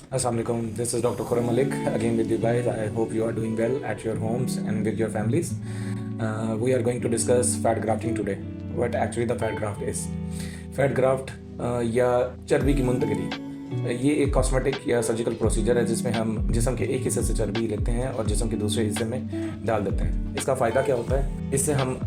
Assalamualaikum. This is Dr. Khurram Malik again with you guys. I hope you are doing well at your homes and with your families. We are going to discuss fat grafting today. What actually the fat graft is. Fat graft या चर्बी की मुंतकिली ये एक cosmetic या surgical procedure है जिसमें हम जिस्म के एक हिस्से से चर्बी लेते हैं और जिस्म के दूसरे हिस्से में डाल देते हैं। इसका फ़ायदा क्या होता है? इससे हम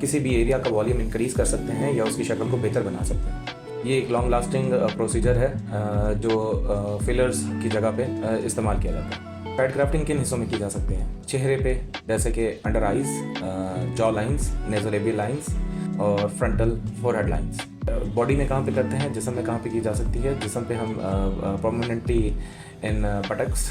किसी भी एरिया का वॉल्यूम इंक्रीज़ कर सकते हैं या उसकी शक्ल को बेहतर बना सकते हैं। ये एक लॉन्ग लास्टिंग प्रोसीजर है जो फिलर्स की जगह पे इस्तेमाल किया जाता है। फैट ग्राफ्टिंग किन हिस्सों में की जा सकती है? चेहरे पे जैसे कि under eyes, jaw lines, nasolabial lines और फ्रंटल फोरहेड लाइंस। बॉडी में कहाँ पे करते हैं? जिस्म में कहाँ पे की जा सकती है? जिस्म पे हम permanently in buttocks,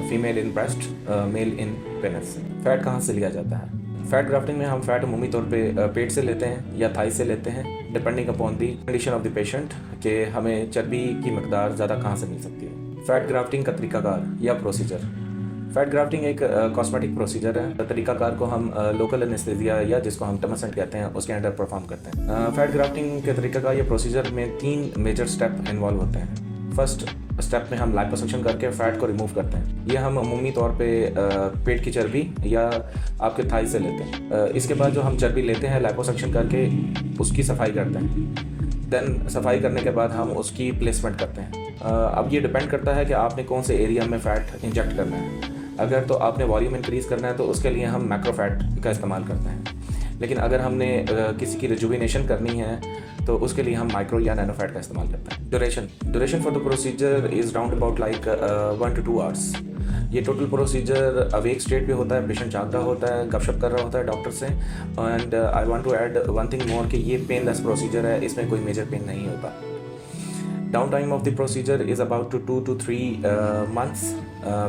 female in breast, male in penis. Fat कहाँ से लिया जाता है? फैट ग्राफ्टिंग में हम फैट अमूमी तौर पे पेट से लेते हैं या थाई से लेते हैं, depending upon the condition of the patient कि हमें चर्बी की मकदार ज़्यादा कहाँ से मिल सकती है। फैट ग्राफ्टिंग का तरीकाकार या प्रोसीजर। फैट ग्राफ्टिंग एक कॉस्मेटिक प्रोसीजर है। तरीकाकार को हम लोकल एनेस्थीसिया या जिसको हम टमसेंट कहते हैं उसके अंडर परफॉर्म करते हैं। फैट ग्राफ्टिंग के तरीकाकार या प्रोसीजर में 3 मेजर स्टेप इन्वॉल्व होते हैं। फर्स्ट स्टेप में हम लाइपोसक्शन करके फ़ैट को रिमूव करते हैं। ये हम अमूमी तौर पे पेट की चर्बी या आपके थाई से लेते हैं। इसके बाद जो हम चर्बी लेते हैं लाइपोसक्शन करके उसकी सफाई करते हैं। देन सफाई करने के बाद हम उसकी प्लेसमेंट करते हैं। अब ये डिपेंड करता है कि आपने कौन से एरिया में फ़ैट इंजेक्ट करना है। अगर तो आपने वॉल्यूम इंक्रीज़ करना है तो उसके लिए हम मैक्रोफैट का इस्तेमाल करते हैं, लेकिन अगर हमने किसी की रिजुविनेशन करनी है तो उसके लिए हम माइक्रो या नैनो फैट का इस्तेमाल करते हैं। Duration for the procedure is round about like 1 to 2 hours। ये टोटल प्रोसीजर अवेक स्टेट पे होता है, पेशेंट जाग रहा होता है, गपशप कर रहा होता है डॉक्टर से। And I want to add one thing more कि ये पेनलेस प्रोसीजर है, इसमें कोई मेजर पेन नहीं होता। Down time of the procedure is about 2 to 3 months,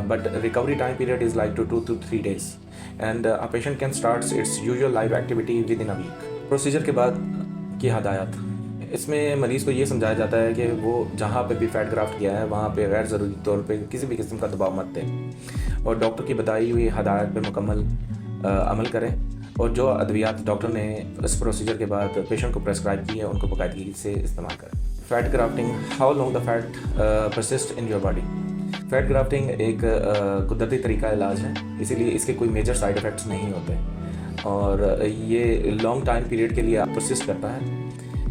but recovery time period is like 2 to 3 days, and a patient can start its usual life activity within a week. Procedure के बाद की हदायत। इसमें मरीज़ को ये समझाया जाता है कि वो जहाँ पे भी फैट ग्राफ्ट किया है वहाँ पे गैर ज़रूरी तौर पे किसी भी किस्म का दबाव मत दें और डॉक्टर की बताई हुई हदायत पे मुकम्मल अमल करें और जो अद्वियात डॉक्टर ने इस प्रोसीजर के बाद पेशेंट को प्रेस्क्राइब की है उनको बाकायदगी से इस्तेमाल करें। Fat grafting, how long the fat persist in your body. Fat grafting एक कुदरती तरीका इलाज है, इसीलिए इसके कोई मेजर साइड इफ़ेक्ट्स नहीं होते और ये लॉन्ग टाइम पीरियड के लिए परसिस्ट करता है।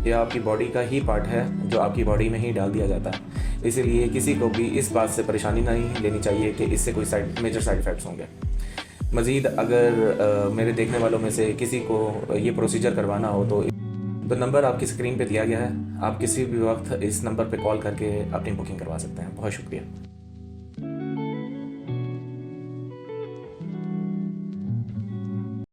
यह आपकी बॉडी का ही पार्ट है जो आपकी बॉडी में ही डाल दिया जाता है, इसीलिए किसी को भी इस बात से परेशानी नहीं लेनी चाहिए कि इससे कोई मेजर साइड इफ़ेक्ट्स होंगे। मज़ीद अगर मेरे देखने वालों में से किसी को ये प्रोसीजर करवाना हो तो नंबर आपकी स्क्रीन पे दिया गया है, आप किसी भी वक्त इस नंबर पे कॉल करके अपनी बुकिंग करवा सकते हैं। बहुत शुक्रिया।